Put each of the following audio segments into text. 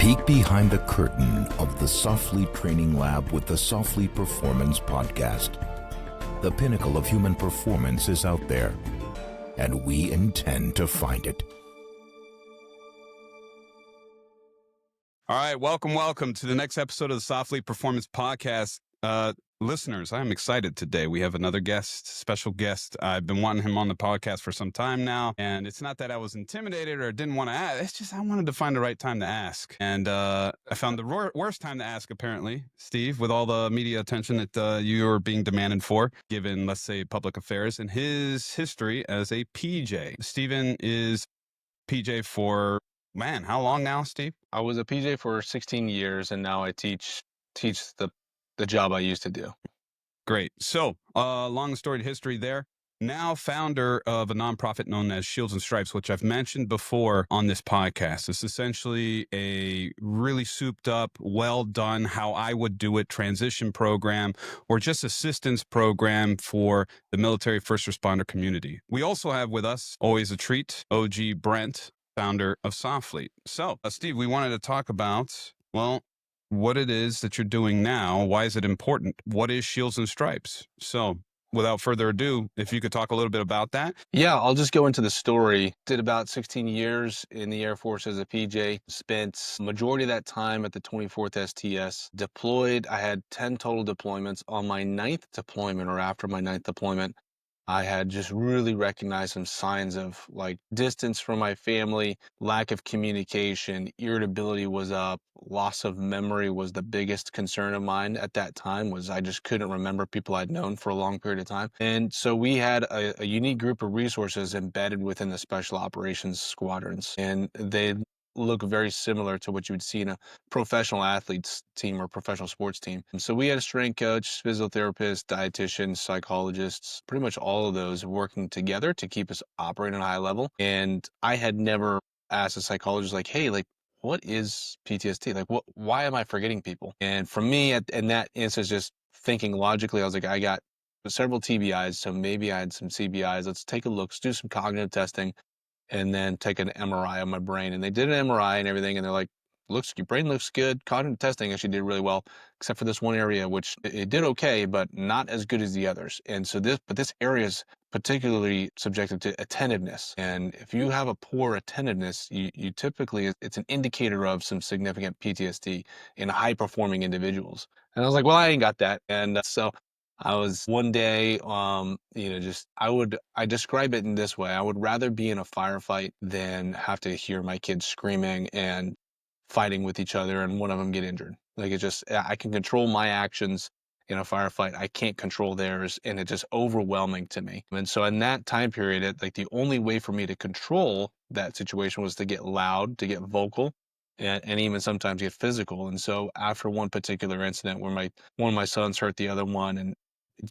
Peek behind the curtain of the Softly Training Lab with the Softly Performance Podcast. The pinnacle of human performance is out there, and we intend to find it. All right, welcome to the next episode of the Softly Performance Podcast. Listeners, I'm excited today. We have another special guest. I've been wanting him on the podcast for some time now, and it's not that I was intimidated or didn't want to ask. It's just I wanted to find the right time to ask, and I found the worst time to ask, apparently, Steve, with all the media attention that you're being demanded for, given, let's say, public affairs, and his history as a PJ. Steven is PJ for, man, how long now, Steve? I was a PJ for 16 years, and now I teach the job I used to do. Great. So, long storied history there. Now founder of a nonprofit known as Shields and Stripes, which I've mentioned before on this podcast. It's essentially a really souped up, well done, how I would do it transition program or just assistance program for the military first responder community. We also have with us, always a treat, OG Brent, founder of Softly. So, Steve, we wanted to talk about, well, what it is that you're doing now. Why is it important? What is Shields and Stripes? So without further ado, if you could talk a little bit about that. Yeah, I'll just go into the story. Did about 16 years in the Air Force as a PJ. Spent majority of that time at the 24th STS. Deployed. I had 10 total deployments. On my 9th deployment, or after my 9th deployment, I had just really recognized some signs of like distance from my family, lack of communication, irritability was up, loss of memory was the biggest concern of mine at that time. Was I just couldn't remember people I'd known for a long period of time. And so we had a unique group of resources embedded within the special operations squadrons, and they look very similar to what you would see in a professional athletes team or professional sports team. And so we had a strength coach, physiotherapist, dietitian, psychologists, pretty much all of those working together to keep us operating at a high level. And I had never asked a psychologist like, hey, like, what is PTSD? Like, why am I forgetting people? And for me, in that instance, just thinking logically, I was like, I got several TBIs, so maybe I had some CBIs. Let's take a look, let's do some cognitive testing, and then take an MRI of my brain. And they did an MRI and everything, and they're like, your brain looks good. Cognitive testing actually did really well, except for this one area, which it did okay, but not as good as the others. And so this area is particularly subjected to attentiveness. And if you have a poor attentiveness, you typically, it's an indicator of some significant PTSD in high-performing individuals. And I was like, well, I ain't got that. And so I was one day, I describe it in this way. I would rather be in a firefight than have to hear my kids screaming and fighting with each other and one of them get injured. Like I can control my actions in a firefight. I can't control theirs, and it's just overwhelming to me. And so in that time period, the only way for me to control that situation was to get loud, to get vocal, and even sometimes get physical. And so after one particular incident where one of my sons hurt the other one, and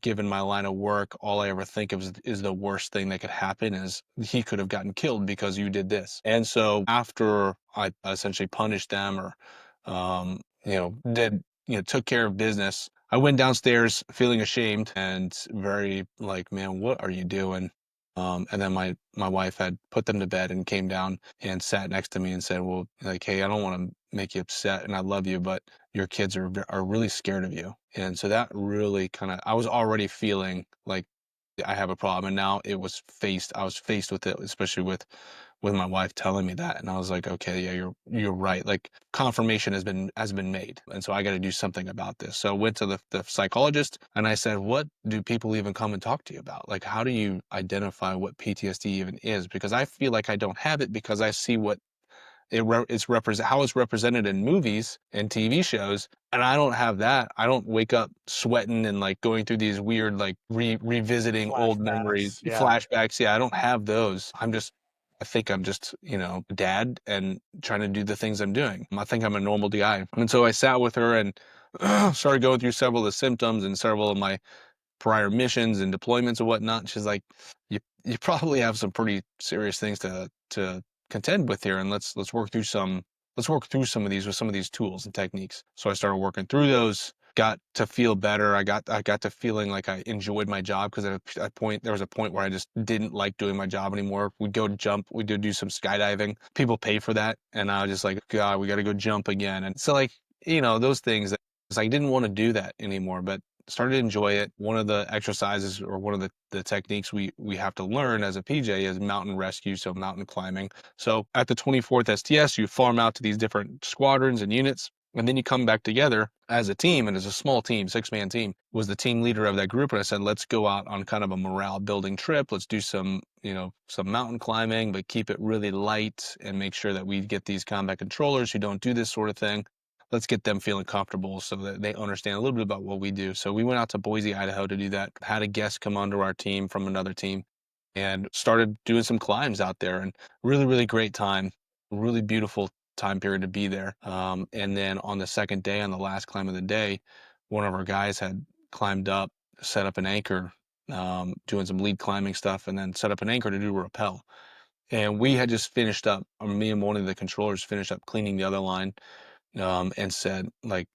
given my line of work, all I ever think of is the worst thing that could happen is he could have gotten killed because you did this. And so after I essentially punished them or, took care of business, I went downstairs feeling ashamed and very like, man, what are you doing? And then my wife had put them to bed and came down and sat next to me and said, well, like, hey, I don't want to make you upset and I love you, but your kids are really scared of you. And so that really I was already feeling like I have a problem. And now I was faced with it, especially with my wife telling me that. And I was like, okay, yeah, you're right. Like confirmation has been made. And so I got to do something about this. So I went to the psychologist and I said, what do people even come and talk to you about? Like, how do you identify what PTSD even is? Because I feel like I don't have it because I see what how it's represented in movies and TV shows. And I don't have that. I don't wake up sweating and like going through these weird, like revisiting old memories, flashbacks. Yeah, I don't have those. I think I'm just, dad and trying to do the things I'm doing. I think I'm a normal guy. And so I sat with her and started going through several of the symptoms and several of my prior missions and deployments and whatnot. And she's like, you probably have some pretty serious things to contend with here. And let's work through some of these with some of these tools and techniques. So I started working through those. got to feel better. I got to feeling like I enjoyed my job, because there was a point where I just didn't like doing my job anymore. We'd go jump, we'd do some skydiving. People pay for that, and I was just like, God, we got to go jump again. And so, like, those things. It's like I didn't want to do that anymore, but started to enjoy it. One of the exercises, or one of the techniques we have to learn as a PJ, is mountain rescue, so mountain climbing. So at the 24th STS, you farm out to these different squadrons and units, and then you come back together as a team, and as a small team, 6-man team. Was the team leader of that group, and I said, let's go out on kind of a morale building trip. Let's do some mountain climbing, but keep it really light, and make sure that we get these combat controllers who don't do this sort of thing. Let's get them feeling comfortable so that they understand a little bit about what we do. So we went out to Boise, Idaho to do that. Had a guest come onto our team from another team, and started doing some climbs out there, and really, really great time. Really beautiful time period to be there. And then on the second day, on the last climb of the day, one of our guys had climbed up, set up an anchor, doing some lead climbing stuff, and then set up an anchor to do rappel. And we had just finished up, or me and one of the controllers finished up cleaning the other line, and said, like,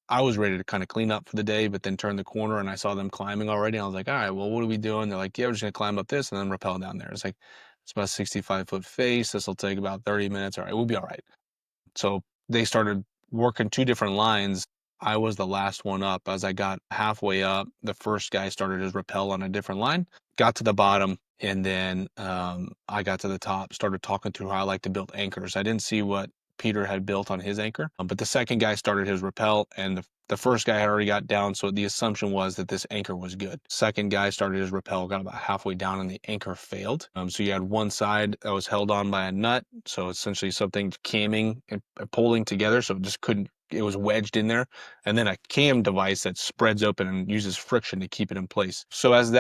I was ready to kind of clean up for the day, but then turned the corner and I saw them climbing already. And I was like, all right, well, what are we doing? They're like, yeah, we're just gonna climb up this and then rappel down there. It's like, it's about a 65-foot face. This will take about 30 minutes. All right, we'll be all right. So they started working two different lines. I was the last one up. As I got halfway up, the first guy started his rappel on a different line, got to the bottom, and then I got to the top, started talking through how I like to build anchors. I didn't see what Peter had built on his anchor, but the second guy started his rappel, and the first guy had already got down, so the assumption was that this anchor was good. Second guy started his rappel, got about halfway down, and the anchor failed. So you had one side that was held on by a nut, so essentially something camming and pulling together, so it just couldn't, it was wedged in there, and then a cam device that spreads open and uses friction to keep it in place. So as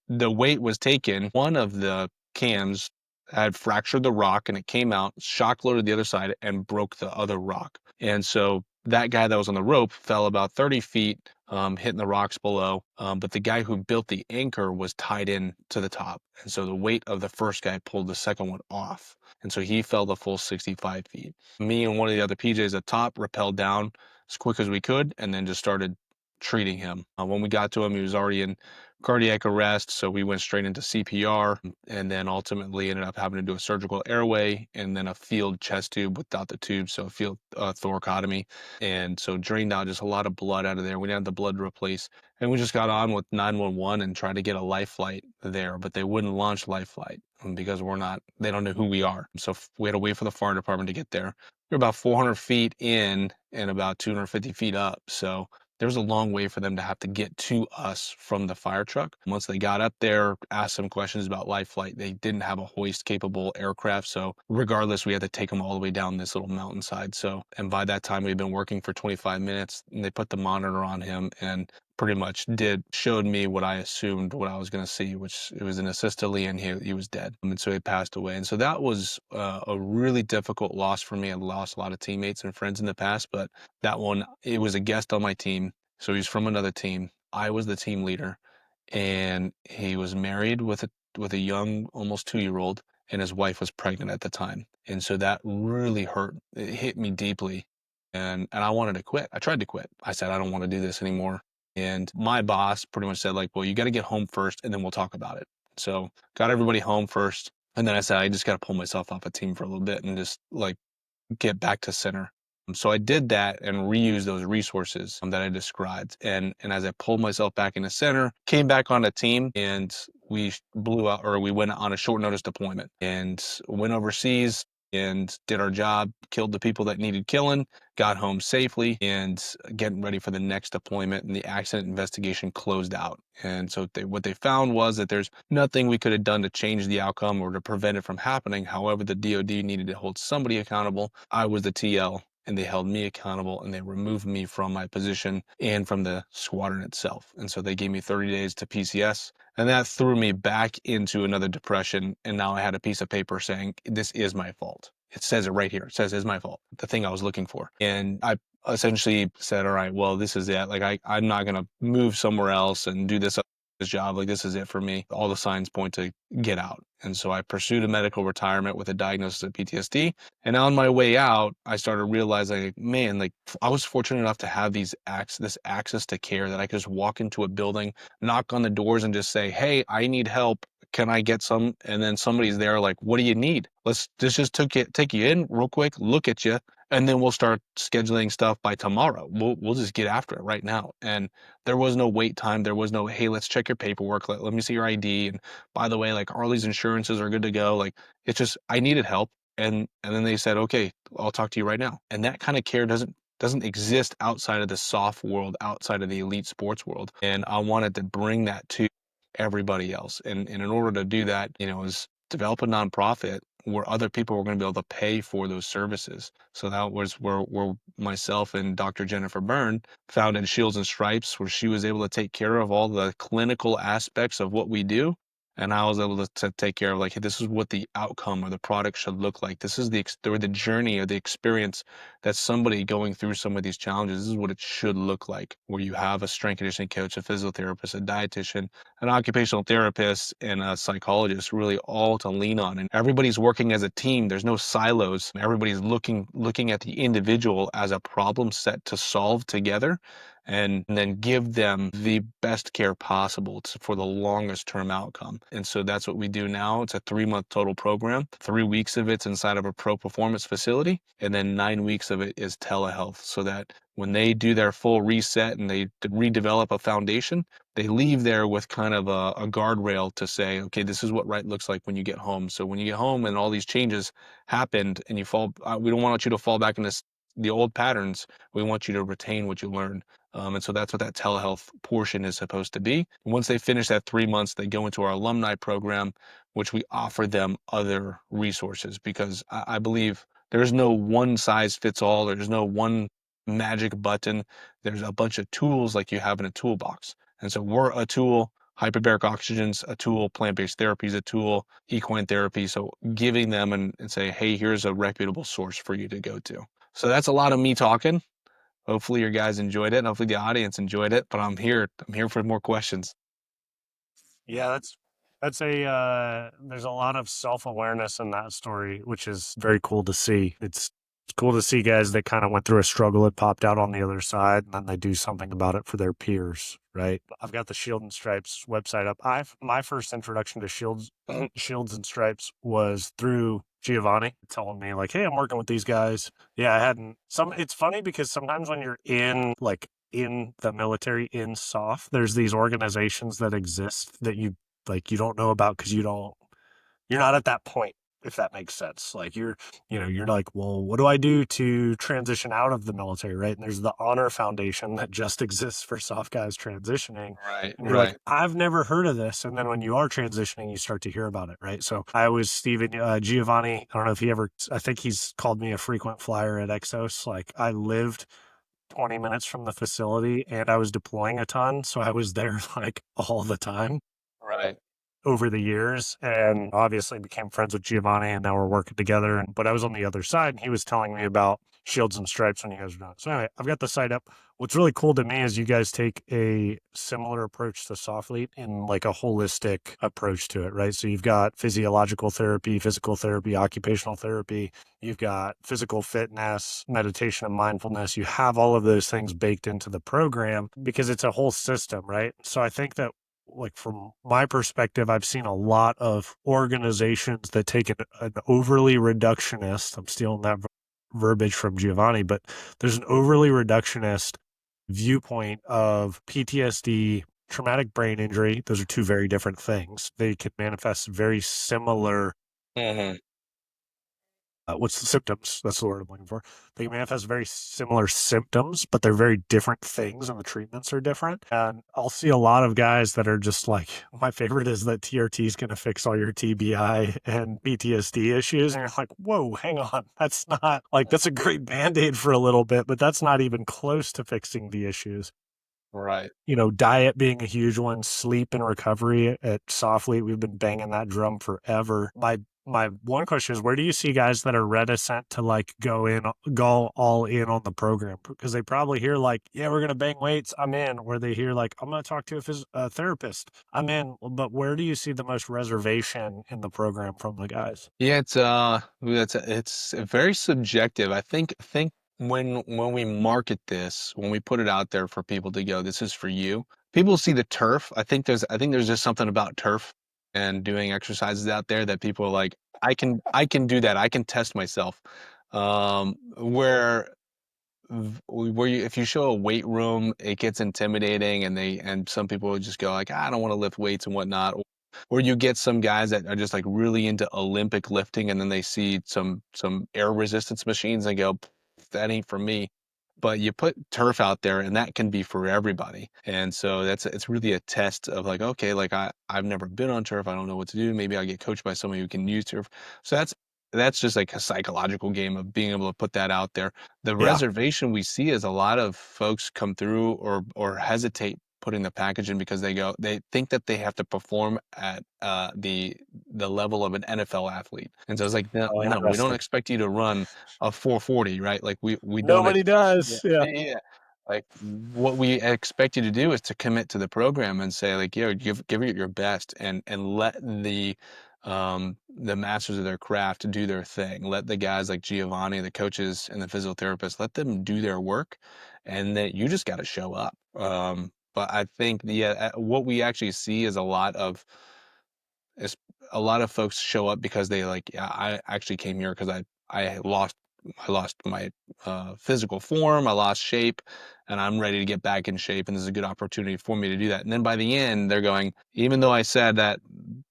the weight was taken, one of the cams had fractured the rock, and it came out, shock loaded the other side, and broke the other rock. And so that guy that was on the rope fell about 30 feet, hitting the rocks below. But the guy who built the anchor was tied in to the top. And so the weight of the first guy pulled the second one off. And so he fell the full 65 feet. Me and one of the other PJs at top rappelled down as quick as we could, and then just started treating him. When we got to him, he was already in cardiac arrest, so we went straight into CPR, and then ultimately ended up having to do a surgical airway and then a field chest tube without the tube, so a field thoracotomy, and so drained out just a lot of blood out of there. We didn't have the blood to replace, and we just got on with 911 and tried to get a life flight there, but they wouldn't launch life flight because they don't know who we are. So we had to wait for the fire department to get there. We're about 400 feet in and about 250 feet up, so there was a long way for them to have to get to us from the fire truck. Once they got up there, asked some questions about life flight. They didn't have a hoist-capable aircraft, so regardless, we had to take them all the way down this little mountainside. So, and by that time, we'd been working for 25 minutes, and they put the monitor on him and pretty much showed me what I assumed what I was going to see, which it was an asystole, and he was dead. And so he passed away. And so that was a really difficult loss for me. I lost a lot of teammates and friends in the past, but that one, it was a guest on my team. So he's from another team. I was the team leader, and he was married with a young, almost 2-year-old, and his wife was pregnant at the time. And so that really hurt. It hit me deeply. And I wanted to quit. I tried to quit. I said, I don't want to do this anymore. And my boss pretty much said, like, well, you got to get home first, and then we'll talk about it. So got everybody home first. And then I said, I just got to pull myself off a team for a little bit and just like get back to center. So I did that and reused those resources that I described. And as I pulled myself back into center, came back on a team, and we went on a short notice deployment and went overseas and did our job, killed the people that needed killing, got home safely, and getting ready for the next deployment, and the accident investigation closed out. And so what they found was that there's nothing we could have done to change the outcome or to prevent it from happening. However, the DoD needed to hold somebody accountable. I was the TL, and they held me accountable, and they removed me from my position and from the squadron itself. And so they gave me 30 days to PCS, and that threw me back into another depression. And now I had a piece of paper saying, this is my fault. It says it right here. It says it's my fault, the thing I was looking for. And I essentially said, all right, well, this is it. Like, I'm not going to move somewhere else and do this job. Like, this is it for me. All the signs point to get out. And so I pursued a medical retirement with a diagnosis of PTSD. And on my way out, I started realizing, like, man, like, I was fortunate enough to have this access to care that I could just walk into a building, knock on the doors and just say, hey, I need help. Can I get some? And then somebody's there like, what do you need? Let's just take you in real quick, look at you, and then we'll start scheduling stuff by tomorrow. We'll just get after it right now. And there was no wait time. There was no, hey, let's check your paperwork. Let me see your ID. And by the way, like, all these insurances are good to go. Like, it's just, I needed help. And then they said, okay, I'll talk to you right now. And that kind of care doesn't exist outside of the soft world, outside of the elite sports world. And I wanted to bring that to everybody else. And in order to do that, is develop a nonprofit where other people were going to be able to pay for those services. So that was where myself and Dr. Jennifer Byrne founded Shields and Stripes, where she was able to take care of all the clinical aspects of what we do. And I was able to take care of, like, hey, this is what the outcome or the product should look like. This is the journey or the experience that somebody going through some of these challenges, this is what it should look like, where you have a strength conditioning coach, a physiotherapist, a dietitian, an occupational therapist, and a psychologist, really all to lean on. And everybody's working as a team. There's no silos. Everybody's looking at the individual as a problem set to solve together, and then give them the best care possible for the longest term outcome. And so that's what we do now. It's a 3-month total program. 3 weeks of it's inside of a pro performance facility, and then 9 weeks of it is telehealth, so that when they do their full reset and they redevelop a foundation, they leave there with kind of a guardrail to say, okay, this is what right looks like when you get home. So when you get home and all these changes happened and you fall, we don't want you to fall back into the old patterns. We want you to retain what you learned. And so that's what that telehealth portion is supposed to be. Once they finish that 3 months, they go into our alumni program, which we offer them other resources, because I believe there's no one size fits all. There's no one magic button. There's a bunch of tools like you have in a toolbox. And so we're a tool. Hyperbaric oxygen's a tool, plant-based therapy is a tool, equine therapy. So giving them and say, hey, here's a reputable source for you to go to. So that's a lot of me talking. Hopefully your guys enjoyed it. Hopefully the audience enjoyed it, but I'm here for more questions. Yeah, that's there's a lot of self-awareness in that story, which is very cool to see. It's cool to see guys that kind of went through a struggle and popped out on the other side, and then they do something about it for their peers, right? I've got the Shield and Stripes website up. My first introduction to Shields and Stripes was through Giovanni telling me, like, hey, I'm working with these guys. Yeah, I hadn't it's funny because sometimes when you're in the military, in SOF, there's these organizations that exist that you don't know about because you're not at that point, if that makes sense. Like, you're like, well, what do I do to transition out of the military, right? And there's the Honor Foundation that just exists for SOF guys transitioning. Right, and you're like, I've never heard of this. And then when you are transitioning, you start to hear about it, right? So I was Giovanni. I don't know if I think he's called me a frequent flyer at Exos. Like, I lived 20 minutes from the facility and I was deploying a ton. So I was there like all the time. Right. Over the years, and obviously became friends with Giovanni, and now we're working together. But I was on the other side, and he was telling me about Shields and Stripes when you guys were done. So anyway, I've got the site up. What's really cool to me is you guys take a similar approach to Sofleet and like a holistic approach to it, right? So you've got physiological therapy, physical therapy, occupational therapy. You've got physical fitness, meditation, and mindfulness. You have all of those things baked into the program because it's a whole system, right? So I think that, like, from my perspective, I've seen a lot of organizations that take an overly reductionist, I'm stealing that verbiage from Giovanni, but there's an overly reductionist viewpoint of PTSD, traumatic brain injury. Those are two very different things. They can manifest very similar. What's the symptoms? That's the word I'm looking for. They manifest very similar symptoms, but they're very different things, and the treatments are different. And I'll see a lot of guys that are just like, my favorite is that TRT is going to fix all your TBI and PTSD issues. And you're like, whoa, hang on. That's not that's a great Band-Aid for a little bit, but that's not even close to fixing the issues. Right. Diet being a huge one, sleep and recovery at Sofleet. We've been banging that drum forever. My my one question is, where do you see guys that are reticent to like go all in on the program? Because they probably hear like, yeah, we're going to bang weights, I'm in. Or they hear like, I'm going to talk to a therapist, I'm in. But where do you see the most reservation in the program from the guys? Yeah, it's very subjective. I think when we market this, when we put it out there for people to go, this is for you. People see the turf. I think there's just something about turf and doing exercises out there that people are like, I can do that. I can test myself. Where you, if you show a weight room, it gets intimidating, and some people would just go like, I don't want to lift weights and whatnot. Or you get some guys that are just like really into Olympic lifting, and then they see some air resistance machines and go, that ain't for me. But you put turf out there, and that can be for everybody. And so it's really a test of like, okay, like I've never been on turf, I don't know what to do. Maybe I'll get coached by somebody who can use turf. So that's just like a psychological game of being able to put that out there. The Yeah. reservation we see is a lot of folks come through or hesitate putting the package in because they think that they have to perform at the level of an NFL athlete. And so it's like, no, Oh, no, we don't interesting. expect you to run a 440, right? Like we don't Nobody yeah, does. Yeah. yeah. Like what we expect you to do is to commit to the program and say like, yeah, give it your best and let the masters of their craft do their thing. Let the guys like Giovanni, the coaches and the physiotherapists, let them do their work, and that you just got to show up. But I think what we actually see is is a lot of folks show up because they like, yeah, I actually came here because I lost my physical form, I lost shape, and I'm ready to get back in shape, and this is a good opportunity for me to do that. And then by the end, they're going, even though I said that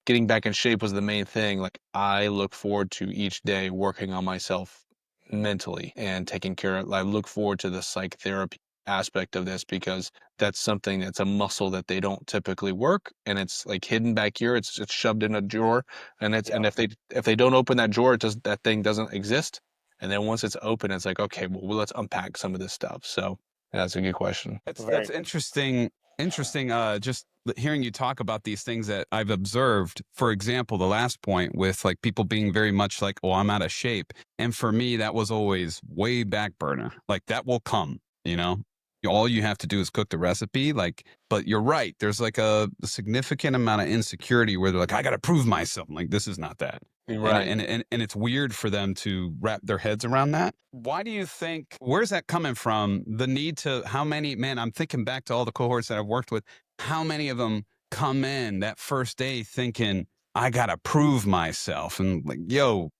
getting back in shape was the main thing, like I look forward to each day working on myself mentally and taking care of, I look forward to the psych therapy aspect of this because that's something that's a muscle that they don't typically work, and it's like hidden back here, it's shoved in a drawer, and if they don't open that drawer, that thing doesn't exist. And then once it's open, it's like, okay, well, let's unpack some of this stuff. So yeah, that's a good question. That's Very. interesting. Interesting. Just hearing you talk about these things that I've observed. For example, the last point with like people being very much like, "Oh, I'm out of shape," and for me, that was always way back burner. Like that will come. You know, all you have to do is cook the recipe. Like, but you're right. There's like a significant amount of insecurity where they're like, "I got to prove myself." I'm like, this is not that. And, Right. and it's weird for them to wrap their heads around that. Why do you think, where's that coming from? The need to, how many, man, I'm thinking back to all the cohorts that I've worked with. How many of them come in that first day thinking, I got to prove myself and like, yo,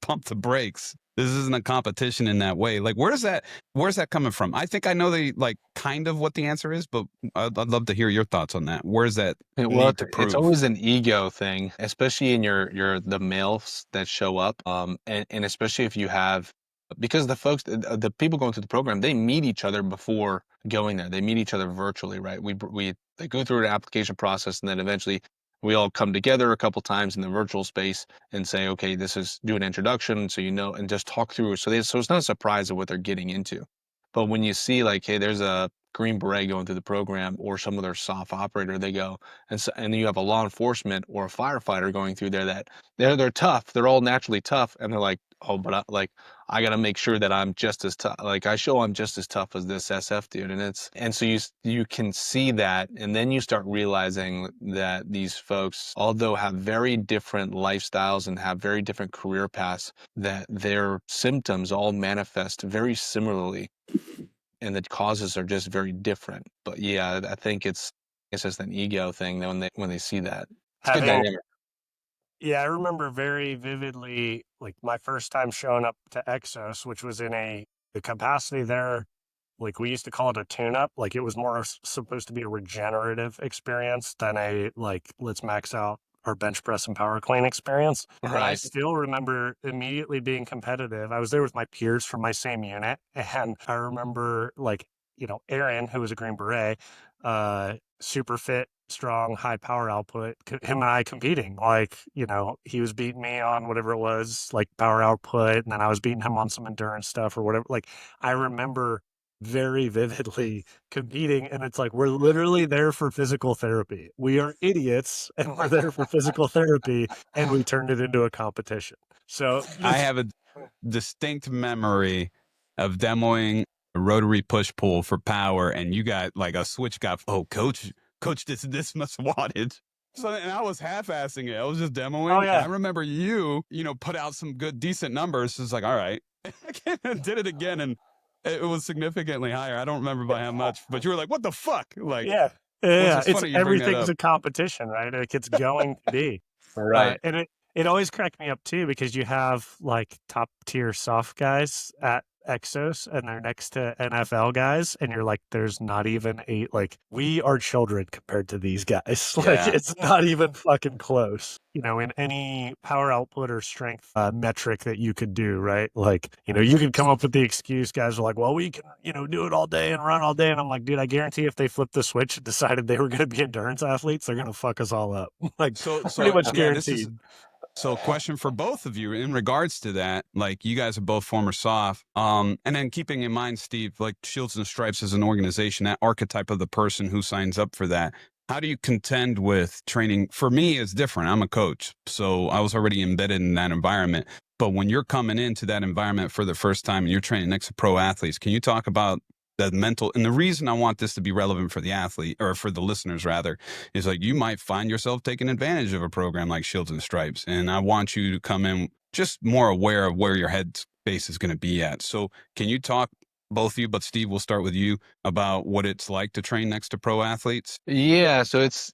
pump the brakes. This isn't a competition in that way. Like, where's that coming from? I think I know like kind of what the answer is, but I'd love to hear your thoughts on that. Where's that Well, need to it's prove? always an ego thing, especially in the males that show up, and especially if you have, because the people going through the program, they meet each other before going there. They meet each other virtually, right? They go through an application process, and then eventually we all come together a couple times in the virtual space and say, okay, do an introduction, so and just talk through. So it's not a surprise of what they're getting into. But when you see like, hey, there's a Green Beret going through the program or some other soft operator, they go, and then you have a law enforcement or a firefighter going through there that they're tough. They're all naturally tough, and they're like, oh, but I got to make sure that I'm just as tough. Like I'm just as tough as this SF dude, and so you can see that, and then you start realizing that these folks, although have very different lifestyles and have very different career paths, that their symptoms all manifest very similarly and the causes are just very different. But yeah, I think it's just an ego thing that when they see that. It's a good Having dynamic. Yeah, I remember very vividly, like my first time showing up to Exos, which was in the capacity there. Like we used to call it a tune-up. Like it was more supposed to be a regenerative experience than a like let's max out our bench press and power clean experience. And I Right. still remember immediately being competitive. I was there with my peers from my same unit, and I remember like Aaron, who was a Green Beret, super fit, strong, high power output, him and I competing. Like, he was beating me on whatever it was, like power output, and then I was beating him on some endurance stuff or whatever. Like, I remember very vividly competing. And it's like, we're literally there for physical therapy. We are idiots and we're there for physical therapy, and we turned it into a competition. So I have a distinct memory of demoing a rotary push pull for power, and you got like a switch got, oh, coach, this much wattage. So, and I was half-assing it. I was just demoing. Oh, And yeah. I remember you put out some good, decent numbers. It's like, all right. I did it again, and it was significantly higher. I don't remember by how much, but you were like, what the fuck? Like, Yeah. which Yeah. is It's funny you bring that everything's up. a competition, right? Like, it's going to be. Right. And it always cracked me up too, because you have like top tier soft guys at Exos and they're next to NFL guys, and you're like, there's not even like, we are children compared to these guys. Like, Yeah. it's not even fucking close. In any power output or strength metric that you could do, right? Like, you could come up with the excuse, guys are like, well, we can, do it all day and run all day. And I'm like, dude, I guarantee if they flipped the switch and decided they were going to be endurance athletes, they're going to fuck us all up. Like, So pretty much yeah, this is guaranteed. so question for both of you in regards to that. Like, you guys are both former soft. And then keeping in mind, Steve, like Shields and Stripes as an organization, that archetype of the person who signs up for that. How do you contend with training? For me, it's different. I'm a coach, so I was already embedded in that environment. But when you're coming into that environment for the first time and you're training next to pro athletes, can you talk about the mental? And the reason I want this to be relevant for the athlete, or for the listeners rather, is like, you might find yourself taking advantage of a program like Shields and Stripes. And I want you to come in just more aware of where your head space is going to be at. So can you talk, both of you, but Steve, we'll start with you, about what it's like to train next to pro athletes? Yeah, so it's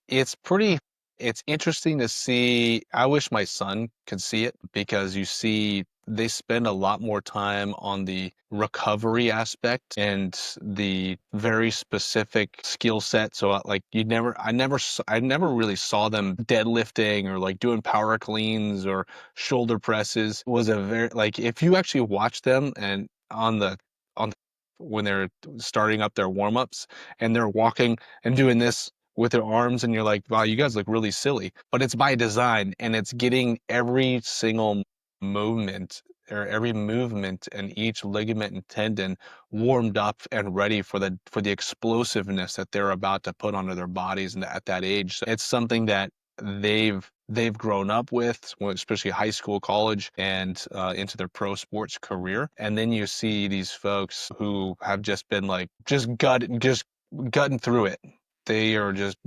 interesting to see. I wish my son could see it, because you see they spend a lot more time on the recovery aspect and the very specific skill set. So like I never really saw them deadlifting or like doing power cleans or shoulder presses. Was a very, like, if you actually watch them and on when they're starting up their warm-ups and they're walking and doing this with their arms, and you're like, wow, you guys look really silly. But it's by design, and it's getting every single movement or every movement and each ligament and tendon warmed up and ready for the explosiveness that they're about to put onto their bodies and at that age. So it's something that they've grown up with, well, especially high school, college, and into their pro sports career. And then you see these folks who have just been like just gutting through it. They are just,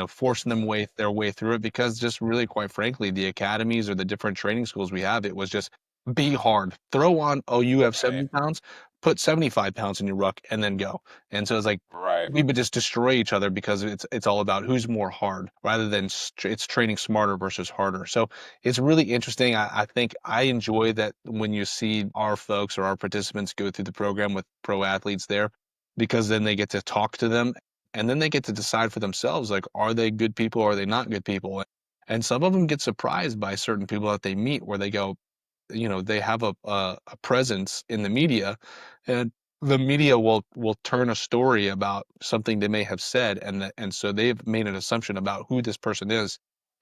forcing their way through it, because just really, quite frankly, the academies or the different training schools we have, it was just be hard. Throw on, oh, you have 70 pounds, put 75 pounds in your ruck and then go. And so it's like, Right. we would just destroy each other, because it's all about who's more hard, rather than it's training smarter versus harder. So it's really interesting. I think I enjoy that when you see our folks or our participants go through the program with pro athletes there, because then they get to talk to them, and then they get to decide for themselves, like, are they good people or are they not good people? And some of them get surprised by certain people that they meet, where they go, they have a presence in the media, and the media will turn a story about something they may have said, and so they've made an assumption about who this person is.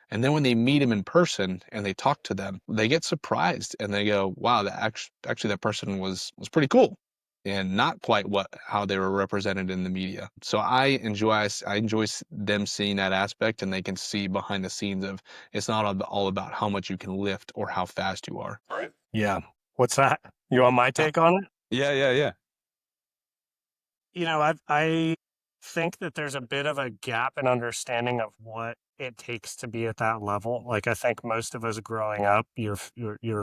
And then when they meet him in person and they talk to them, they get surprised and they go, wow, actually that person was pretty cool, and not quite how they were represented in the media. So I enjoy them seeing that aspect, and they can see behind the scenes of, it's not all about how much you can lift or how fast you are. Right. Yeah. What's that? You want my take on it? Yeah. I think that there's a bit of a gap in understanding of what it takes to be at that level. Like, I think most of us growing up, you're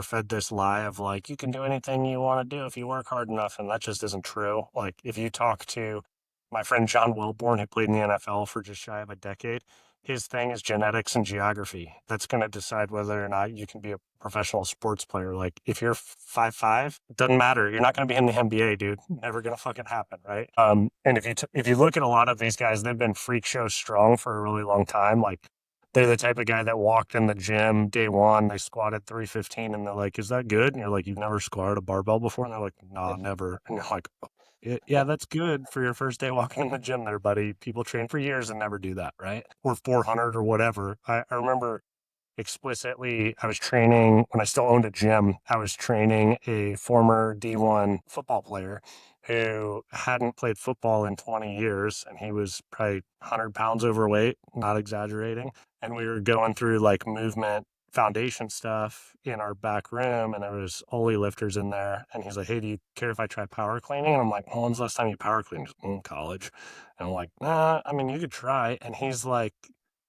fed this lie of like, you can do anything you want to do if you work hard enough, and that just isn't true. Like, if you talk to my friend John Wilborn, who played in the NFL for just shy of a decade, his thing is genetics and geography. That's going to decide whether or not you can be a professional sports player. Like, if you're 5'5", doesn't matter. You're not going to be in the NBA, dude. Never going to fucking happen, right? And if you look at a lot of these guys, they've been freak show strong for a really long time. Like, they're the type of guy that walked in the gym day one, they squatted 315, and they're like, is that good? And you're like, you've never squatted a barbell before? And they're like, no, never. And you're like, yeah, that's good for your first day walking in the gym there, buddy. People train for years and never do that, right? Or 400 or whatever. I remember explicitly, I was training when I still owned a gym. I was training a former D1 football player, who hadn't played football in 20 years, and he was probably 100 pounds overweight, not exaggerating. And we were going through like movement foundation stuff in our back room, and there was Oli lifters in there. And he's like, "Hey, do you care if I try power cleaning?" And I'm like, "Well, when's the last time you power cleaned?" He's like, college. And I'm like, "Nah, I mean, you could try." And he's like,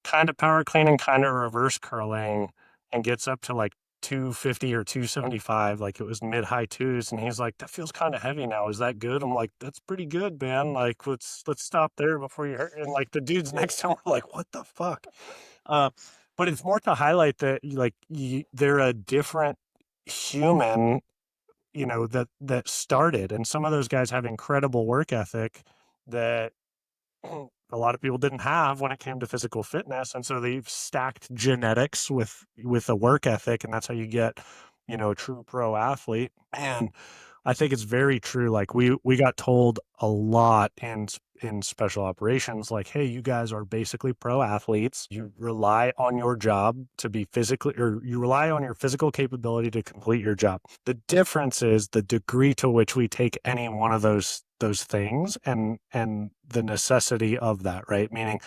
kind of power cleaning, kind of reverse curling, and gets up to like 250 or 275, like it was mid high twos. And he's like, "That feels kind of heavy now. Is that good?" I'm like, "That's pretty good, man. Like, let's stop there before you hurt." And like the dudes next to him were like, "What the fuck?" Uh, but it's more to highlight that they're a different human, that started. And some of those guys have incredible work ethic that a lot of people didn't have when it came to physical fitness. And so they've stacked genetics with a work ethic, and that's how you get, a true pro athlete. And I think it's very true. Like we got told a lot in special operations, like, "Hey, you guys are basically pro athletes. You rely on your job to be physically, or you rely on your physical capability to complete your job." The difference is the degree to which we take any one of those things and the necessity of that, right? Meaning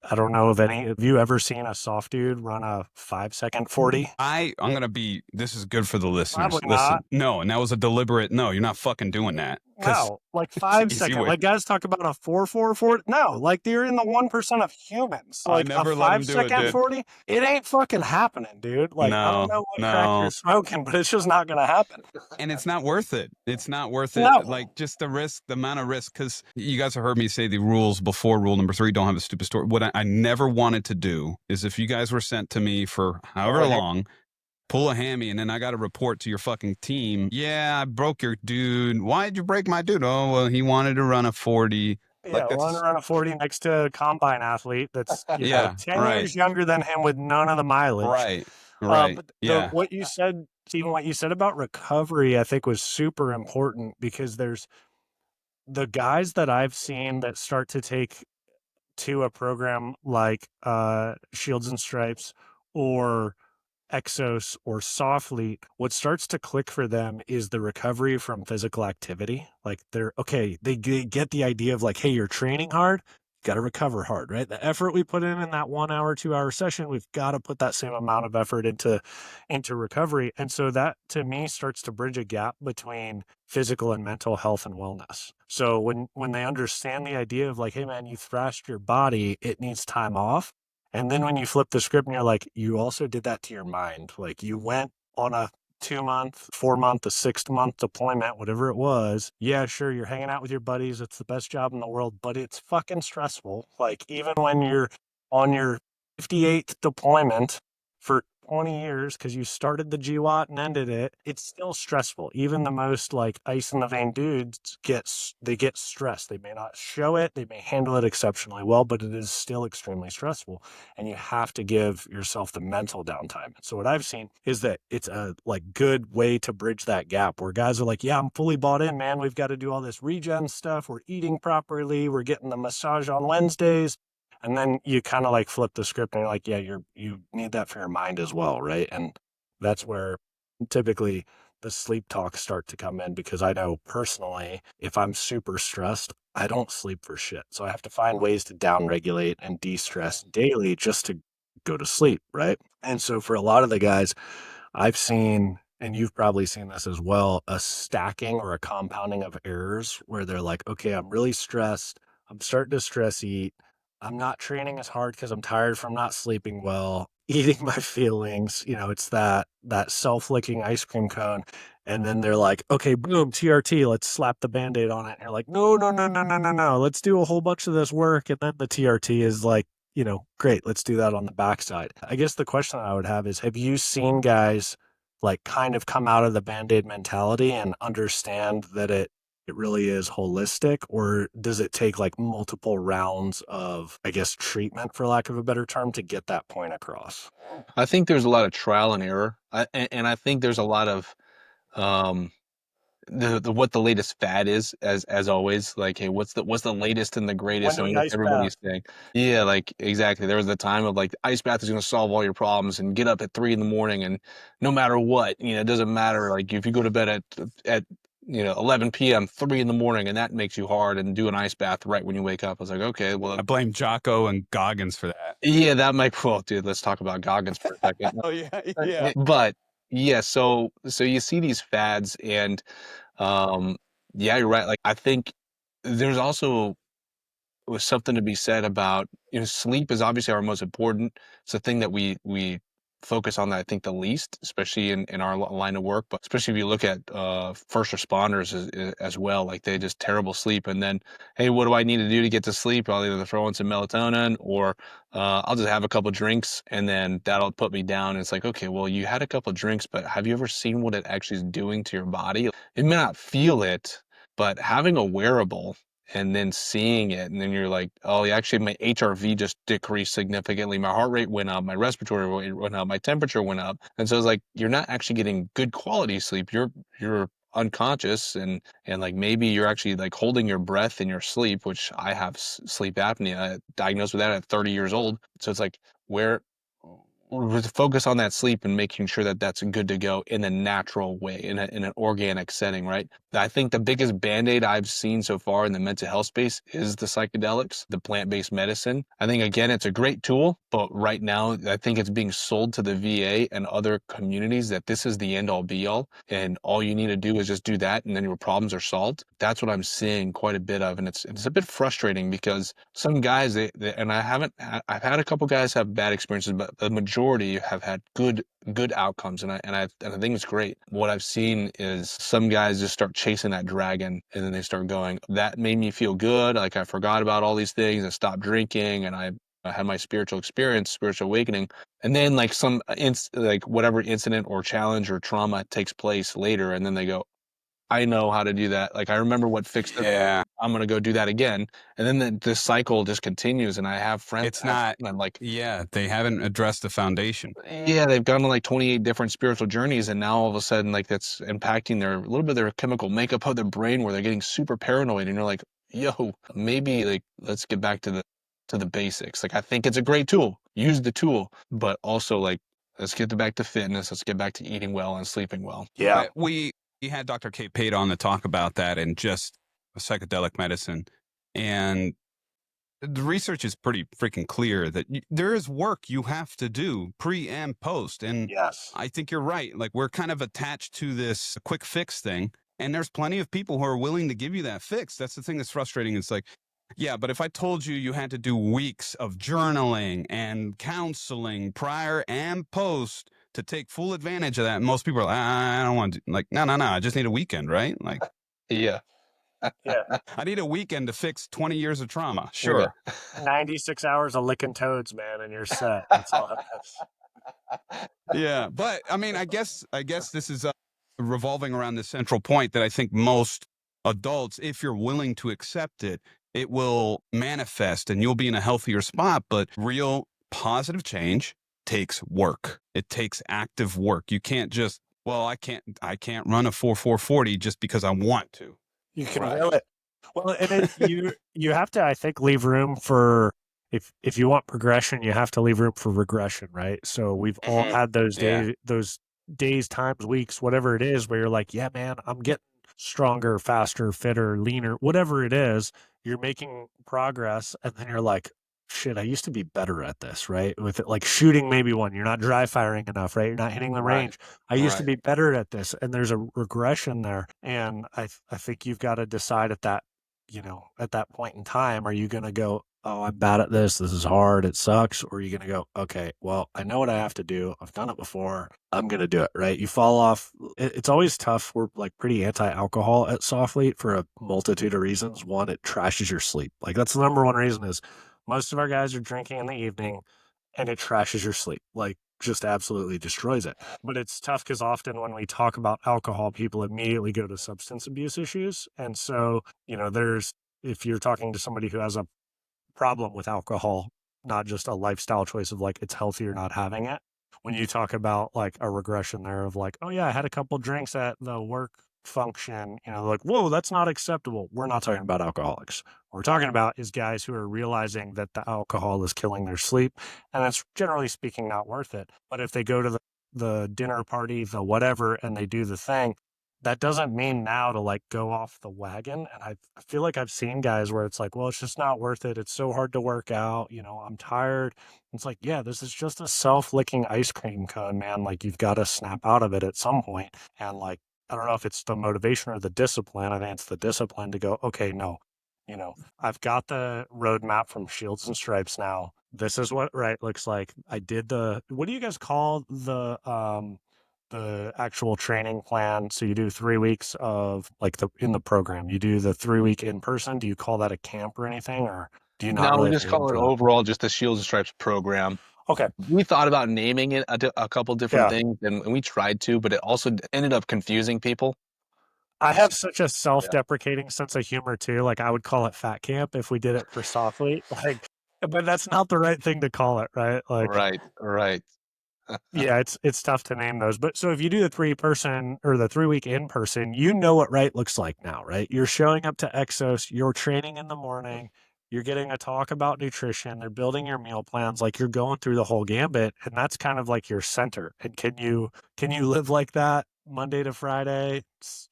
I don't know if any of you ever seen a soft dude run a 5-second 40. I'm gonna be. This is good for the listeners. Probably Listen, not. no, and that was a deliberate. No, you're not fucking doing that. No, like If 5-second. you would, Like guys talk about a 4-4-40. No, like they're in the 1% of humans. I Like a never let him do it, 5-second dude. 40, it ain't fucking happening, dude. Like I don't know what crack No, you're smoking, but it's just not gonna happen. and it's not worth it. It's not worth it. No. Like just the risk, the amount of risk. Because you guys have heard me say the rules before. Rule number 3: don't have a stupid story. What I never wanted to do is, if you guys were sent to me for however long, pull a hammy, and then I got to report to your fucking team. "Yeah, I broke your dude. Why did you break my dude?" "Oh, well, he wanted to run a 40. Yeah, running around a 40 next to a combine athlete that's 10 right, years younger than him with none of the mileage. right, right. But what you said, Stephen, what you said about recovery, I think was super important, because there's the guys that I've seen that start to take to a program like Shields and Stripes or Exos or Softly, what starts to click for them is the recovery from physical activity. Like they get the idea of like, hey, you're training hard, got to recover hard, right? The effort we put in that 1 hour, 2 hour session, we've got to put that same amount of effort into recovery. And so that to me starts to bridge a gap between physical and mental health and wellness. So when they understand the idea of like, hey man, you thrashed your body, it needs time off. And then when you flip the script and you're like, you also did that to your mind. Like you went on a 2-month, 4-month, a 6-month deployment, whatever it was. Yeah, sure, you're hanging out with your buddies. It's the best job in the world, but it's fucking stressful. Like even when you're on your 58th deployment for 20 years because you started the GWAT and ended it, it's still stressful. Even the most like ice in the vein dudes get stressed. They may not show it, they may handle it exceptionally well, but it is still extremely stressful. And you have to give yourself the mental downtime. So what I've seen is that it's a like good way to bridge that gap where guys are like, yeah, I'm fully bought in, man. We've got to do all this regen stuff. We're eating properly. We're getting the massage on Wednesdays. And then you kind of like flip the script and you're like, yeah, you need that for your mind as well, right? And that's where typically the sleep talks start to come in, because I know personally, if I'm super stressed, I don't sleep for shit. So I have to find ways to downregulate and de-stress daily just to go to sleep, right? And so for a lot of the guys I've seen, and you've probably seen this as well, a stacking or a compounding of errors where they're like, okay, I'm really stressed. I'm starting to stress eat. I'm not training as hard because I'm tired from not sleeping well, eating my feelings. It's that self-licking ice cream cone. And then they're like, okay, boom, TRT, let's slap the Band-Aid on it. And you're like, no, no, no, no, no, no, no. Let's do a whole bunch of this work. And then the TRT is like, great, let's do that on the backside. I guess the question I would have is, have you seen guys like kind of come out of the Band-Aid mentality and understand that it really is holistic, or does it take like multiple rounds of, I guess, treatment, for lack of a better term, to get that point across? I think there's a lot of trial and error, and I think there's a lot of what the latest fad is, as always. Like, hey, what's the latest and the greatest, and what everybody's saying. Yeah, like exactly. There was the time of like the ice bath is going to solve all your problems, and get up at 3 a.m, and no matter what, it doesn't matter. Like if you go to bed at 11 p.m., 3 in the morning, and that makes you hard, and do an ice bath right when you wake up. I was like, okay, well, I blame Jocko and Goggins for that. yeah, that might, well, dude, let's talk about Goggins for a second. Oh yeah, yeah. But yeah, so you see these fads, and um, yeah, you're right. Like, I think there's also was something to be said about, sleep is obviously our most important. It's the thing that we focus on that I think the least, especially in our line of work, but especially if you look at first responders as well, like they just terrible sleep. And then, hey, what do I need to do to get to sleep? I'll either throw in some melatonin, or I'll just have a couple drinks, and then that'll put me down. And it's like, okay, well, you had a couple drinks, but have you ever seen what it actually is doing to your body? It may not feel it, but having a wearable and then seeing it, and then you're like, oh, yeah, actually my HRV just decreased significantly. My heart rate went up, my respiratory rate went up, my temperature went up. And so it's like, you're not actually getting good quality sleep. You're unconscious, and like maybe you're actually like holding your breath in your sleep, which I have sleep apnea, diagnosed with that at 30 years old. So it's like, where we focus on that sleep and making sure that that's good to go in a natural way, in an organic setting, right? I think the biggest Band-Aid I've seen so far in the mental health space is the psychedelics, the plant-based medicine. I think, again, it's a great tool, but right now I think it's being sold to the VA and other communities that this is the end-all be-all, and all you need to do is just do that, and then your problems are solved. That's what I'm seeing quite a bit of, and it's a bit frustrating because some guys, and I've had a couple guys have bad experiences, but the majority have had good outcomes, and I think it's great. What I've seen is some guys just start chasing that dragon, and then they start going, that made me feel good, like I forgot about all these things, I stopped drinking, and I had my spiritual experience, spiritual awakening. And then like like whatever incident or challenge or trauma takes place later, and then they go, I know how to do that. Like, I remember what fixed it. Yeah. I'm gonna go do that again. And then this cycle just continues. And I have friends. It's not. I'm like, Yeah, they haven't addressed the foundation. yeah, they've gone to like 28 different spiritual journeys, and now all of a sudden, like, that's impacting a little bit of their chemical makeup of their brain, where they're getting super paranoid. And you're like, yo, maybe like let's get back to the basics. Like, I think it's a great tool. Use the tool, but also like let's get back to fitness. Let's get back to eating well and sleeping well. Yeah. We had Dr. Kate Pate on to talk about that and just psychedelic medicine. And the research is pretty freaking clear that there is work you have to do pre and post. And Yes. I think you're right. Like, we're kind of attached to this quick fix thing. And there's plenty of people who are willing to give you that fix. That's the thing that's frustrating. It's like, yeah, but if I told you had to do weeks of journaling and counseling prior and post to take full advantage of that, most people are like, I don't want to. Like, no, I just need a weekend, right? Like, Yeah. Yeah. I need a weekend to fix 20 years of trauma. Sure. 96 hours of licking toads, man, and you're set. That's all it is. Yeah. But I mean, I guess this is revolving around this central point that I think most adults, if you're willing to accept it, it will manifest and you'll be in a healthier spot. But real positive change takes work. It takes active work. You can't just, well, I can't run a 4.40 just because I want to. You can Right. will it. Well, and you have to, I think, leave room for, if you want progression, you have to leave room for regression, right? So we've all had those Yeah. days, times, weeks, whatever it is, where you're like, yeah, man, I'm getting stronger, faster, fitter, leaner, whatever it is. You're making progress, and then you're like, shit, I used to be better at this, right? With it, like shooting maybe one, you're not dry firing enough, right? You're not hitting the Right. range. I used to Right. be better at this, and there's a regression there. And I think you've got to decide at that, at that point in time, are you going to go, oh, I'm bad at this. This is hard. It sucks. Or are you going to go, okay, well, I know what I have to do. I've done it before. I'm going to do it, right? You fall off. It's always tough. We're like pretty anti-alcohol at Softlete for a multitude of reasons. One, it trashes your sleep. Like, that's the number one reason is most of our guys are drinking in the evening and it trashes your sleep. Like, just absolutely destroys it. But it's tough because often when we talk about alcohol, people immediately go to substance abuse issues. And so, if you're talking to somebody who has a problem with alcohol, not just a lifestyle choice of like, it's healthier not having it. When you talk about like a regression there of like, oh yeah, I had a couple drinks at the work function, like, whoa, that's not acceptable. We're not talking about alcoholics. What we're talking about is guys who are realizing that the alcohol is killing their sleep, and that's generally speaking not worth it. But if they go to the dinner party, the whatever, and they do the thing, that doesn't mean now to like go off the wagon. And I feel like I've seen guys where it's like, well, it's just not worth it. It's so hard to work out. You know, I'm tired. It's like, yeah, this is just a self-licking ice cream cone, man. Like you've got to snap out of it at some point. And like, I don't know if it's the motivation or the discipline. I think it's the discipline to go, okay, no, you know, I've got the roadmap from Shields and Stripes now. This is what right looks like. I did what do you guys call the actual training plan? So you do 3 weeks of like in the program, you do the 3 week in person. Do you call that a camp or anything, or do you not No, we really have just a name call it for that? overall just the Shields and Stripes program. Okay. We thought about naming it a couple different Yeah. things, and we tried to, but it also ended up confusing people. I have such a self-deprecating sense of humor too. Like I would call it fat camp if we did it for Softly. Like, but that's not the right thing to call it, right? Like, Right, right. yeah, it's tough to name those. But so if you do the 3 person or the 3 week in person, you know what right looks like now, right? You're showing up to Exos, you're training in the morning, you're getting a talk about nutrition, they're building your meal plans, like you're going through the whole gambit, and that's kind of like your center. And can you live like that Monday to Friday,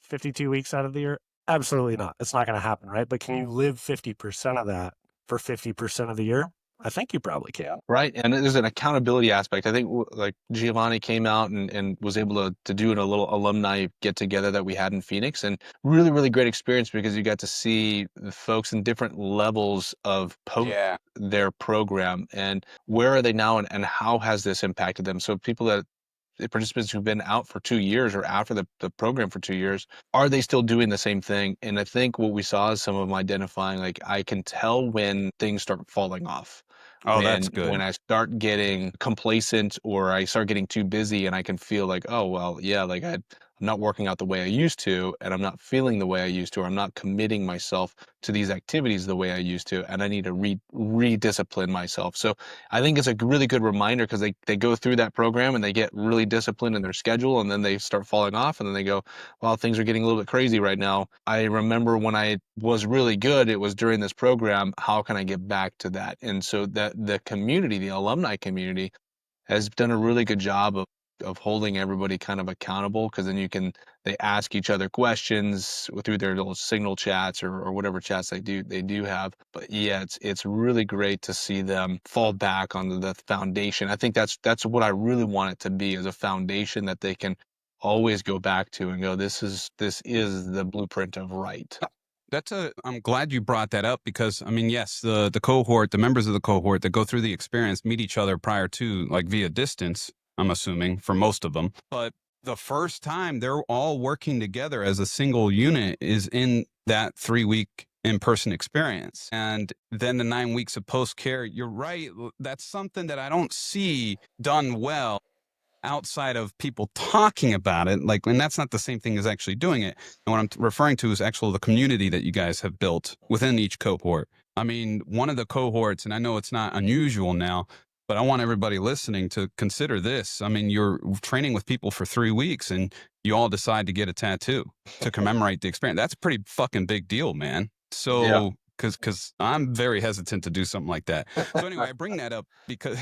52 weeks out of the year? Absolutely not. It's not going to happen, right? But can you live 50% of that for 50% of the year? I think you probably can. Right, and there's an accountability aspect. I think like Giovanni came out and was able to do a little alumni get together that we had in Phoenix, and really, really great experience because you got to see the folks in different levels of their program and where are they now and how has this impacted them. So people the participants who've been out for 2 years or after the program for 2 years, are they still doing the same thing? And I think what we saw is some of them identifying, like, I can tell when things start falling off. Oh, that's When good. I start getting complacent or I start getting too busy and I can feel like, oh, well, yeah, like I'm not working out the way I used to, and I'm not feeling the way I used to, or I'm not committing myself to these activities the way I used to, and I need to rediscipline myself. So I think it's a really good reminder because they go through that program and they get really disciplined in their schedule, and then they start falling off, and then they go, well, things are getting a little bit crazy right now. I remember when I was really good, it was during this program. How can I get back to that? And so that the community, the alumni community, has done a really good job of holding everybody kind of accountable because then they ask each other questions through their little signal chats or whatever chats they do have. But yeah, it's really great to see them fall back on the foundation. I think that's what I really want it to be, is a foundation that they can always go back to and go, this is the blueprint of right. I'm glad you brought that up because I mean, yes, the cohort, the members of the cohort that go through the experience meet each other prior to, like, via distance, I'm assuming for most of them. But the first time they're all working together as a single unit is in that 3 week in-person experience. And then the 9 weeks of post-care, you're right. That's something that I don't see done well outside of people talking about it. Like, and that's not the same thing as actually doing it. And what I'm referring to is actually the community that you guys have built within each cohort. I mean, one of the cohorts, and I know it's not unusual now, but I want everybody listening to consider this. I mean, you're training with people for 3 weeks and you all decide to get a tattoo to commemorate the experience. That's a pretty fucking big deal, man. Yeah. So, because I'm very hesitant to do something like that. So anyway, I bring that up because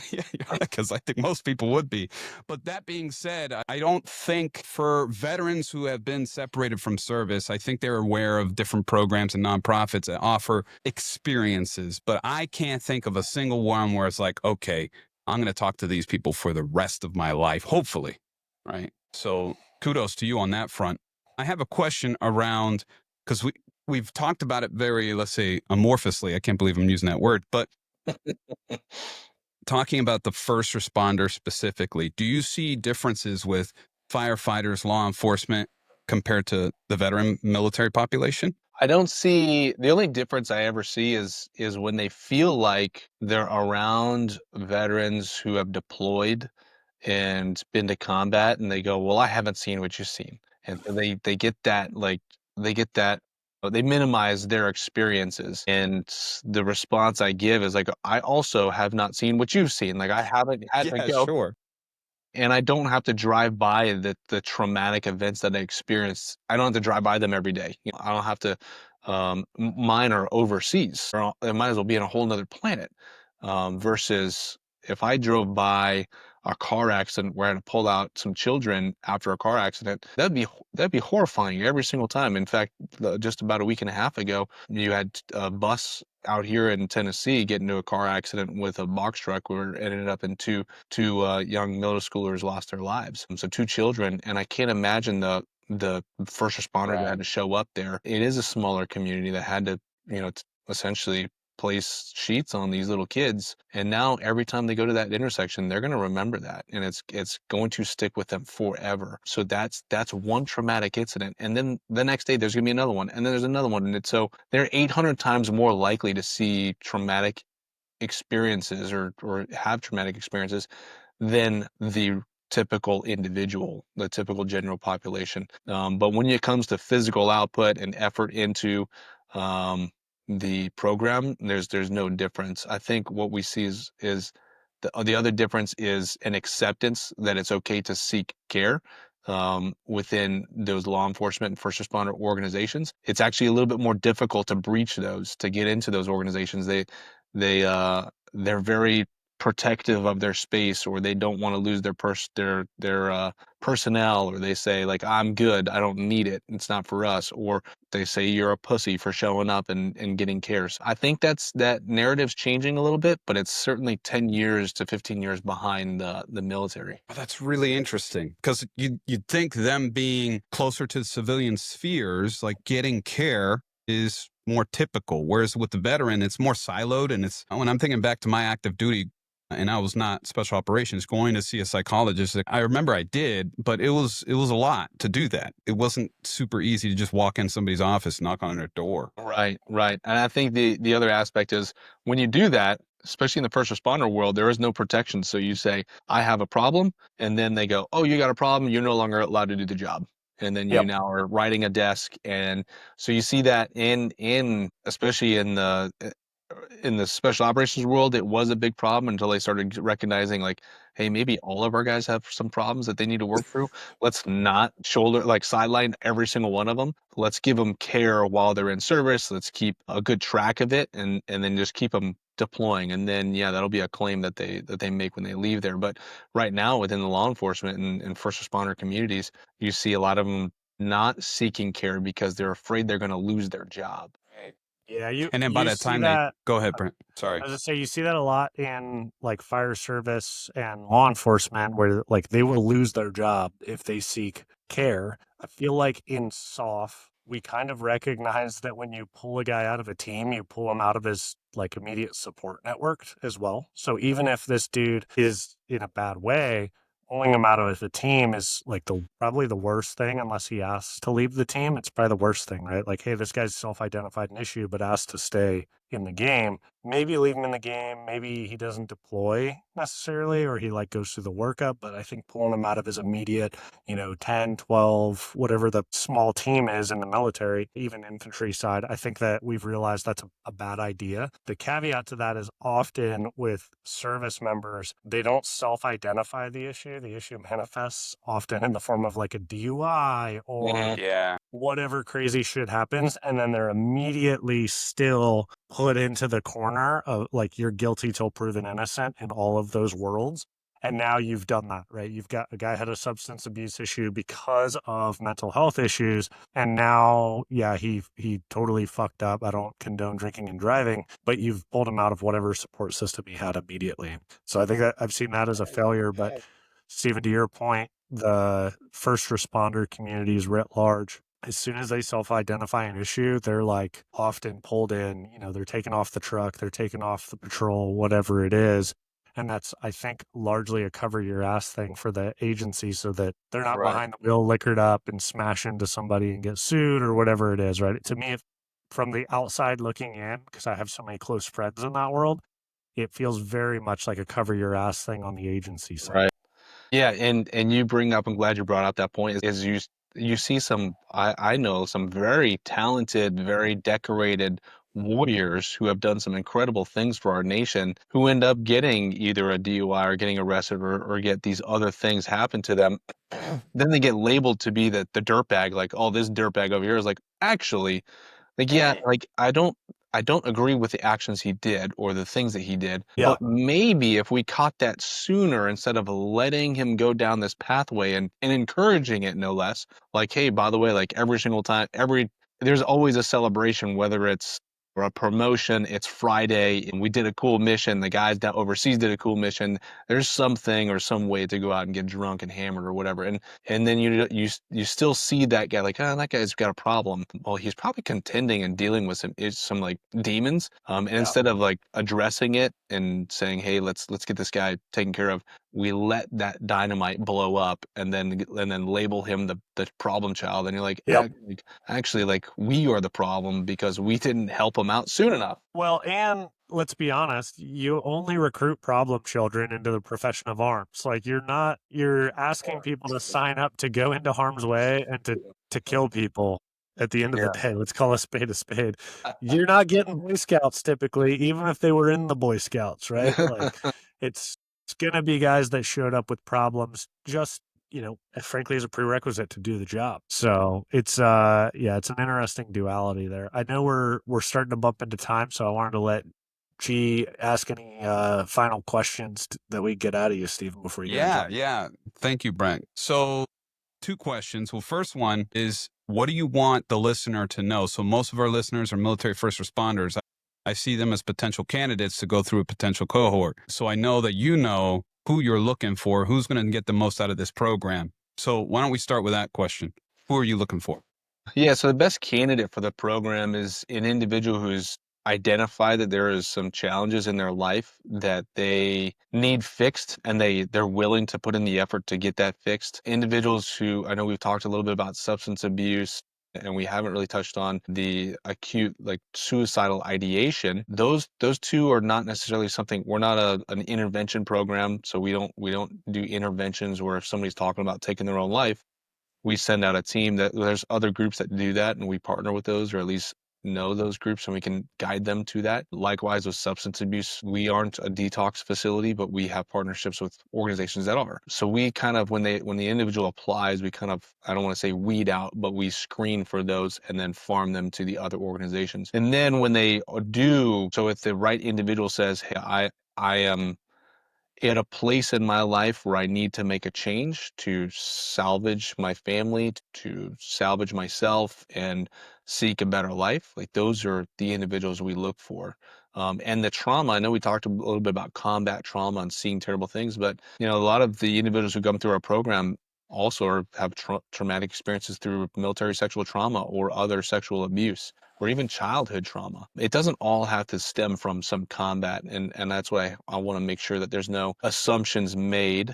because I think most people would be. But that being said, I don't think for veterans who have been separated from service, I think they're aware of different programs and nonprofits that offer experiences. But I can't think of a single one where it's like, okay, I'm going to talk to these people for the rest of my life, hopefully. Right. So kudos to you on that front. I have a question around, because we've talked about it very, let's say, amorphously. I can't believe I'm using that word, but talking about the first responder specifically, do you see differences with firefighters, law enforcement compared to the veteran military population? I don't see, the only difference I ever see is when they feel like they're around veterans who have deployed and been to combat and they go, well, I haven't seen what you've seen. And so they get that, like, they get that, they minimize their experiences. And the response I give is like, I also have not seen what you've seen. Like, I haven't had to Yeah, go. sure. And I don't have to drive by the traumatic events that I experienced. I don't have to drive by them every day. You know, I don't have to. Mine are overseas. Or it might as well be on a whole nother planet. Versus if I drove by a car accident where I had to pull out some children after a car accident, that'd be horrifying every single time. In fact, just about a week and a half ago, you had a bus out here in Tennessee get into a car accident with a box truck where it ended up in two young middle schoolers lost their lives. So two children, and I can't imagine the first responder that had to show up there. It is a smaller community that had to, essentially place sheets on these little kids, and now every time they go to that intersection, they're going to remember that, and it's going to stick with them forever. So that's one traumatic incident, and then the next day there's going to be another one, and then there's another one, and so they're 800 times more likely to see traumatic experiences or have traumatic experiences than the typical individual, the typical general population. But when it comes to physical output and effort into the program, there's no difference. I think what we see is the other difference is an acceptance that it's okay to seek care within those law enforcement and first responder organizations. It's actually a little bit more difficult to breach those, to get into those organizations. They're very protective of their space, or they don't want to lose their personnel, or they say like, I'm good, I don't need it, it's not for us, or they say you're a pussy for showing up and getting cares. I think that narrative's changing a little bit, but it's certainly 10 years to 15 years behind the military. Oh, that's really interesting, because you'd think them being closer to the civilian spheres, like getting care, is more typical. Whereas with the veteran, it's more siloed. And it's, when I'm thinking back to my active duty, and I was not special operations, going to see a psychologist, I remember I did, but it was a lot to do that. It wasn't super easy to just walk in somebody's office, knock on their door. Right. And I think the other aspect is when you do that, especially in the first responder world, there is no protection. So you say, I have a problem, and then they go, oh, you got a problem, you're no longer allowed to do the job. And then you Yep. now are riding a desk. And so you see that especially in the special operations world, it was a big problem until they started recognizing like, hey, maybe all of our guys have some problems that they need to work through. Let's not sideline every single one of them. Let's give them care while they're in service. Let's keep a good track of it, and then just keep them deploying. And then, yeah, that'll be a claim that they make when they leave there. But right now within the law enforcement and first responder communities, you see a lot of them not seeking care because they're afraid they're going to lose their job. Yeah, And then by you that see time that. go ahead, Brent. Sorry. I was gonna say you see that a lot in like fire service and law enforcement, where like they will lose their job if they seek care. I feel like in SOF, we kind of recognize that when you pull a guy out of a team, you pull him out of his like immediate support network as well. So even if this dude is in a bad way, pulling him out of the team is like probably the worst thing, unless he asks to leave the team. It's probably the worst thing, right? Like, hey, this guy's self-identified an issue, but asked to stay in the game. Maybe leave him in the game. Maybe he doesn't deploy necessarily, or he like goes through the workup. But I think pulling him out of his immediate, 10, 12, whatever the small team is in the military, even infantry side, I think that we've realized that's a bad idea. The caveat to that is often with service members, they don't self-identify the issue. The issue manifests often in the form of like a DUI or Yeah. whatever crazy shit happens, and then they're immediately still put into the corner of like, you're guilty till proven innocent in all of those worlds. And now you've done that, right? You've got a guy had a substance abuse issue because of mental health issues, and now, yeah, he totally fucked up. I don't condone drinking and driving, but you've pulled him out of whatever support system he had immediately. So I think that I've seen that as a failure. But Stephen, to your point, the first responder communities writ large, as soon as they self-identify an issue, they're like often pulled in, they're taken off the truck, they're taken off the patrol, whatever it is. And that's, I think, largely a cover your ass thing for the agency, so that they're not behind the wheel, liquored up and smash into somebody and get sued or whatever it is, right? To me, from the outside looking in, because I have so many close friends in that world, it feels very much like a cover your ass thing on the agency side. Right. Yeah, and you bring up, I'm glad you brought up that point, is you see I know some very talented, very decorated warriors who have done some incredible things for our nation, who end up getting either a DUI or getting arrested, or get these other things happen to them. Then they get labeled to be the dirtbag, like, oh, this dirtbag over here is like, actually, like, yeah, like, I don't agree with the actions he did or the things that he did, Yeah. but maybe if we caught that sooner instead of letting him go down this pathway and encouraging it, no less, like, hey, by the way, like every single time, there's always a celebration, whether it's or a promotion, it's Friday and we did a cool mission. The guys down overseas did a cool mission. There's something or some way to go out and get drunk and hammered or whatever. And then you still see that guy like, oh, that guy's got a problem. Well, he's probably contending and dealing with some like demons. And instead of like addressing it and saying, hey, let's get this guy taken care of, we let that dynamite blow up and then label him the problem child. And you're like, Yep. actually, like we are the problem because we didn't help him out soon enough. Well, and let's be honest, you only recruit problem children into the profession of arms. Like you're asking people to sign up to go into harm's way and to kill people at the end of the day. Let's call a spade a spade. You're not getting Boy Scouts typically, even if they were in the Boy Scouts, right? Like it's gonna be guys that showed up with problems just, frankly, as a prerequisite to do the job. So it's it's an interesting duality there. I know we're starting to bump into time, so I wanted to let G ask any final questions that we get out of you, Stephen, before you go. Yeah. Thank you, Brent. So 2 questions. Well, first one is, what do you want the listener to know? So most of our listeners are military first responders. I see them as potential candidates to go through a potential cohort. So I know that you know who you're looking for, who's going to get the most out of this program. So why don't we start with that question? Who are you looking for? Yeah, so the best candidate for the program is an individual who's identified that there is some challenges in their life that they need fixed and they're willing to put in the effort to get that fixed. Individuals who, I know we've talked a little bit about substance abuse and we haven't really touched on the acute like suicidal ideation. Those two are not necessarily something, we're not an intervention program, so we don't do interventions where if somebody's talking about taking their own life, we send out a team. That there's other groups that do that and we partner with those, or at least know those groups, and we can guide them to that. Likewise with substance abuse, we aren't a detox facility, but we have partnerships with organizations that are. So we kind of, when the individual applies, we kind of, I don't want to say weed out, but we screen for those and then farm them to the other organizations. And then when they do, so if the right individual says, hey, I am at a place in my life where I need to make a change to salvage my family, to salvage myself and seek a better life. Like those are the individuals we look for. And the trauma, I know we talked a little bit about combat trauma and seeing terrible things, but a lot of the individuals who come through our program also have traumatic experiences through military sexual trauma or other sexual abuse, or even childhood trauma. It doesn't all have to stem from some combat. And that's why I want to make sure that there's no assumptions made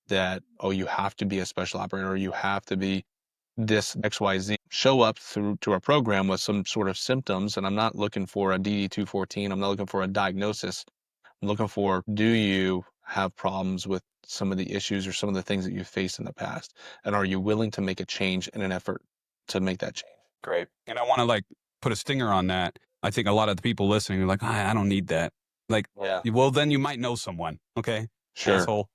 that, oh, you have to be a special operator or you have to be this XYZ. Show up to our program with some sort of symptoms. And I'm not looking for a DD-214. I'm not looking for a diagnosis. I'm looking for, do you have problems with some of the issues or some of the things that you've faced in the past? And are you willing to make a change in an effort to make that change? Great. And I want to put a stinger on that. I think a lot of the people listening are like, I don't need that. Well, then you might know someone. Okay. Sure. Asshole.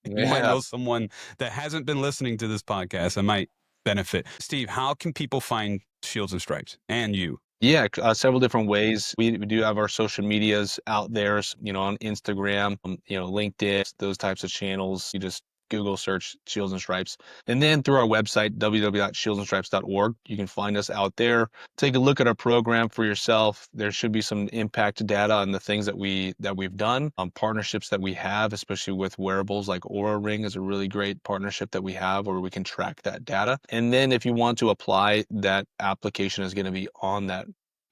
You might know someone that hasn't been listening to this podcast and might benefit. Steve, how can people find Shields and Stripes and you? Yeah, several different ways. We do have our social medias out there, on Instagram, LinkedIn, those types of channels. You just Google search Shields and Stripes. And then through our website, www.shieldsandstripes.org, you can find us out there. Take a look at our program for yourself. There should be some impact data on the things that we've done, partnerships that we have, especially with wearables like Aura Ring is a really great partnership that we have where we can track that data. And then if you want to apply, that application is going to be on that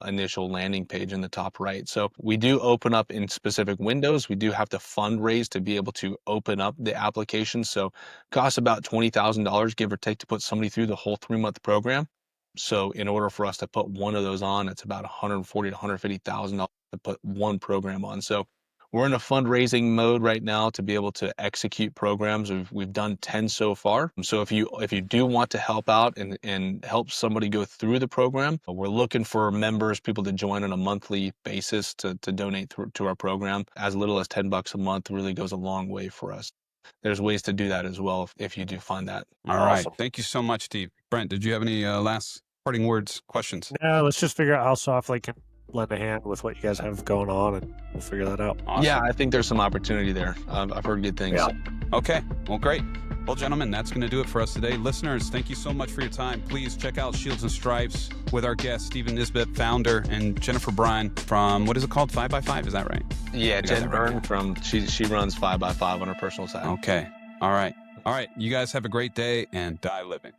initial landing page in the top right. So we do open up in specific windows. We do have to fundraise to be able to open up the application. So it costs about $20,000, give or take, to put somebody through the whole 3-month program. So in order for us to put one of those on, it's about $140,000 to $150,000 to put one program on. So we're in a fundraising mode right now to be able to execute programs. We've done 10 so far. So if you do want to help out and help somebody go through the program, we're looking for members, people to join on a monthly basis to donate to our program. As little as $10 a month really goes a long way for us. There's ways to do that as well if you do find that. All right. Thank you so much, Steve. Brent, did you have any last parting words, questions? No, let's just figure out how Softly lend a hand with what you guys have going on, and we'll figure that out. Awesome. Yeah, I think there's some opportunity there. I've heard good things. Yeah. Okay. Well, great. Well, gentlemen, that's going to do it for us today. Listeners, thank you so much for your time. Please check out Shields and Stripes with our guest, Stephen Nisbet, founder, and Jennifer Bryan from, what is it called? 5x5, is that right? Yeah, guys Jen have heard Byrne she runs 5x5 on her personal side. Okay. All right. You guys have a great day and die living.